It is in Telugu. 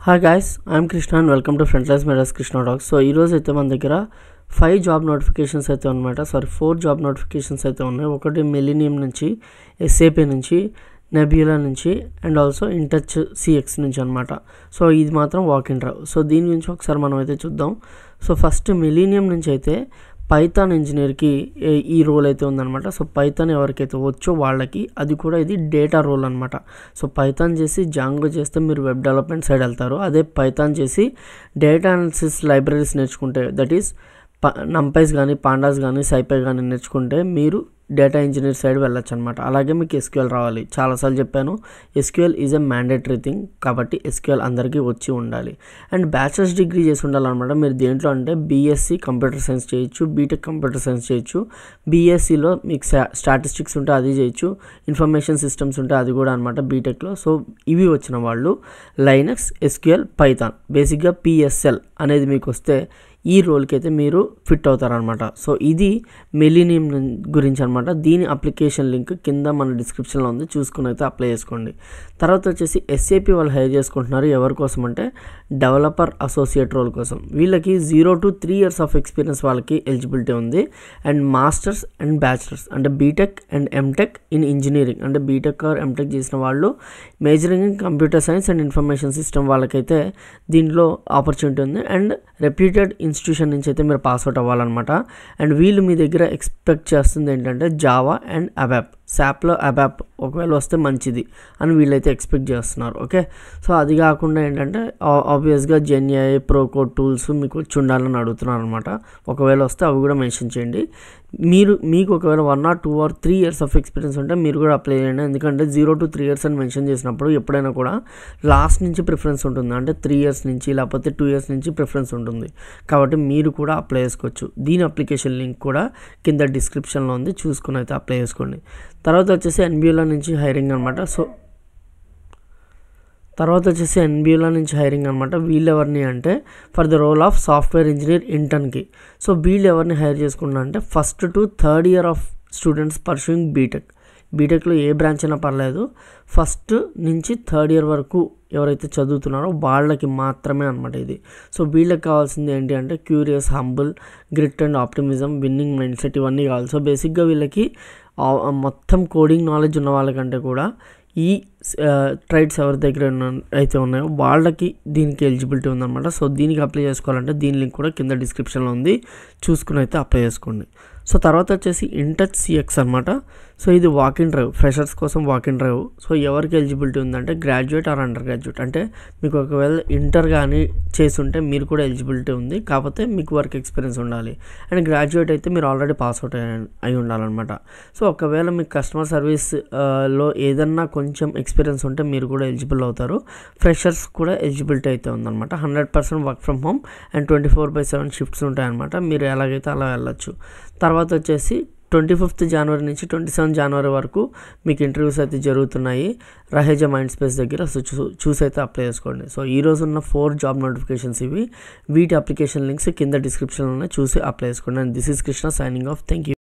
Hi guys, I'm Krishna and welcome to Frontlines medals Krishna talks. So ఈరోజు అయితే మన దగ్గర 5 జాబ్ నోటిఫికేషన్స్ అయితే అనమాట. 4 జాబ్ నోటిఫికేషన్స్ అయితే ఉన్నాయి. ఒకటి మిలీనియం నుంచి, ఎస్ఏపీ నుంచి, నెబ్యులా నుంచి అండ్ ఆల్సో ఇంటచ్ సిఎక్స్ నుంచి అనమాట. సో ఇది మాత్రం వాక్ ఇన్ డ్రైవ్. సో దీని గురించి ఒకసారి మనం అయితే చూద్దాం. సో ఫస్ట్ మిలీనియం నుంచి అయితే పైథాన్ ఇంజనీర్కి ఈ రోల్ అయితే ఉందన్నమాట. సో పైథాన్ ఎవరికైతే వచ్చో వాళ్ళకి, అది కూడా ఇది డేటా రోల్ అనమాట. సో పైథాన్ చేసి జాంగో చేస్తే మీరు వెబ్ డెవలప్మెంట్ సైడ్ వెళ్తారు. అదే పైథాన్ చేసి డేటా అనాలిసిస్ లైబ్రరీస్ నేర్చుకుంటే, దట్ ఈస్ నంపైస్ కానీ పాండాస్ కానీ సైపై కానీ నేర్చుకుంటే మీరు డేటా ఇంజనీర్ సైడ్ వెళ్ళొచ్చు అనమాట. అలాగే మీకు ఎస్క్యూఎల్ రావాలి. చాలాసార్లు చెప్పాను, SQL is a mandatory thing. కాబట్టి ఎస్క్యూఎల్ అందరికీ వచ్చి ఉండాలి. అండ్ బ్యాచిలర్స్ డిగ్రీ చేసి ఉండాలన్నమాట. మీరు దేంట్లో అంటే బీఎస్సీ కంప్యూటర్ సైన్స్ చేయొచ్చు, బీటెక్ కంప్యూటర్ సైన్స్ చేయొచ్చు. బీఎస్సీలో మీకు స్టాటిస్టిక్స్ ఉంటే అది చేయొచ్చు, ఇన్ఫర్మేషన్ సిస్టమ్స్ ఉంటే అది కూడా అనమాట బీటెక్లో. సో ఇవి వచ్చిన వాళ్ళు లైనక్స్, ఎస్క్యూఎల్, పైథాన్, బేసిక్గా పిఎస్ఎల్ అనేది మీకు వస్తే ఈ రోల్కి అయితే మీరు ఫిట్ అవుతారనమాట. సో ఇది మిలీనియం గురించి అనమాట. దీని అప్లికేషన్ లింక్ కింద మన డిస్క్రిప్షన్లో ఉంది, చూసుకుని అయితే అప్లై చేసుకోండి. తర్వాత వచ్చేసి ఎస్ఏపీ వాళ్ళు హైర్ చేసుకుంటున్నారు. ఎవరి కోసం అంటే డెవలపర్ అసోసియేట్ రోల్ కోసం. వీళ్ళకి 0 to 3 years ఆఫ్ ఎక్స్పీరియన్స్ వాళ్ళకి ఎలిజిబిలిటీ ఉంది. అండ్ మాస్టర్స్ అండ్ బ్యాచిలర్స్ అంటే BTech and MTech in engineering అంటే బీటెక్ ఆర్ ఎంటెక్ చేసిన వాళ్ళు, majoring in computer science and information system వాళ్ళకైతే దీంట్లో ఆపర్చునిటీ ఉంది. అండ్ రెప్యూటెడ్ ఇన్స్టిట్యూషన్ నుంచి అయితే మీరు పాస్అవుట్ అవ్వాలన్నమాట. అండ్ వీళ్ళు మీ దగ్గర ఎక్స్పెక్ట్ చేస్తుంది ఏంటంటే జావా అండ్ అబాప్, శాప్లో అబాప్ ఒకవేళ వస్తే మంచిది అని వీళ్ళైతే ఎక్స్పెక్ట్ చేస్తున్నారు. ఓకే, సో అది కాకుండా ఏంటంటే ఆబ్వియస్గా జెన్ఏఐ, ప్రోకోడ్ టూల్స్ మీకు వచ్చి ఉండాలని అడుగుతున్నారు అనమాట. ఒకవేళ వస్తే అవి కూడా మెన్షన్ చేయండి. మీకు ఒకవేళ 1 or 2 or 3 years of experience ఉంటే మీరు కూడా అప్లై చేయండి. ఎందుకంటే 0 to 3 years అని మెన్షన్ చేసినప్పుడు ఎప్పుడైనా కూడా లాస్ట్ నుంచి ప్రిఫరెన్స్ ఉంటుంది. అంటే 3 years నుంచి లేకపోతే 2 years నుంచి ప్రిఫరెన్స్ ఉంటుంది. కాబట్టి మీరు కూడా అప్లై చేసుకోవచ్చు. దీని అప్లికేషన్ లింక్ కూడా కింద డిస్క్రిప్షన్లో ఉంది, చూసుకుని అయితే అప్లై చేసుకోండి. తర్వాత వచ్చేసి ఎన్బియులా నుంచి హైరింగ్ అనమాట. వీళ్ళు ఎవరిని అంటే for the role of software engineer ఇంటర్న్కి. సో వీళ్ళు ఎవరిని హైర్ చేసుకున్నా అంటే 1st to 3rd year of students pursuing బీటెక్లో ఏ బ్రాంచ్ అయినా పర్లేదు, 1st నుంచి 3rd year వరకు ఎవరైతే చదువుతున్నారో వాళ్ళకి మాత్రమే అనమాట ఇది. సో వీళ్ళకి కావాల్సింది ఏంటి అంటే curious, humble, grit and optimism, winnowing mind set, ఇవన్నీ కావాలి. సో బేసిక్గా వీళ్ళకి మొత్తం కోడింగ్ నాలెడ్జ్ ఉన్న వాళ్ళకంటే కూడా ఈ ట్రైడ్స్ ఎవరి దగ్గర అయితే ఉన్నాయో వాళ్ళకి దీనికి ఎలిజిబిలిటీ ఉందన్నమాట. సో దీనికి అప్లై చేసుకోవాలంటే దీని లింక్ కూడా కింద డిస్క్రిప్షన్లో ఉంది, చూసుకుని అయితే అప్లై చేసుకోండి. సో తర్వాత వచ్చేసి ఇంటచ్ సిఎక్స్ అనమాట. సో ఇది వాక్ ఇన్ డ్రైవ్, ఫ్రెషర్స్ కోసం వాక్ ఇన్ డ్రైవ్. సో ఎవరికి ఎలిజిబిలిటీ ఉందంటే గ్రాడ్యుయేట్ ఆర్ అండర్ గ్రాడ్యుయేట్. అంటే మీకు ఒకవేళ ఇంటర్ కానీ చేస్తుంటే మీరు కూడా ఎలిజిబిలిటీ ఉంది, కాకపోతే మీకు వర్క్ ఎక్స్పీరియన్స్ ఉండాలి. అండ్ గ్రాడ్యుయేట్ అయితే మీరు ఆల్రెడీ పాస్అవుట్ అయి ఉండాలన్నమాట. సో ఒకవేళ మీకు కస్టమర్ సర్వీస్ లో ఏదన్నా కొంచెం ఎక్స్పీరియన్స్ ఉంటే మీరు కూడా ఎలిజిబుల్ అవుతారు. ఫ్రెషర్స్ కూడా ఎలిజిబిలిటీ అయితే ఉందన్నమాట. 100% work from home and 24/7 shifts ఉంటాయన్నమాట. మీరు ఎలాగైతే అలా వెళ్ళచ్చు. తర్వాత వచ్చేసి 25th January నుంచి 27th January వరకు మీకు ఇంటర్వ్యూస్ అయితే జరుగుతున్నాయి రహేజా మైండ్ స్పేస్ దగ్గర. సో చూసి అయితే అప్లై చేసుకోండి. సో ఈరోజు ఉన్న 4 జాబ్ నోటిఫికేషన్స్ ఇవి. వీటి అప్లికేషన్ లింక్స్ కింద డిస్క్రిప్షన్లోనే చూసి అప్లై చేసుకోండి. And this is Krishna signing off. Thank you.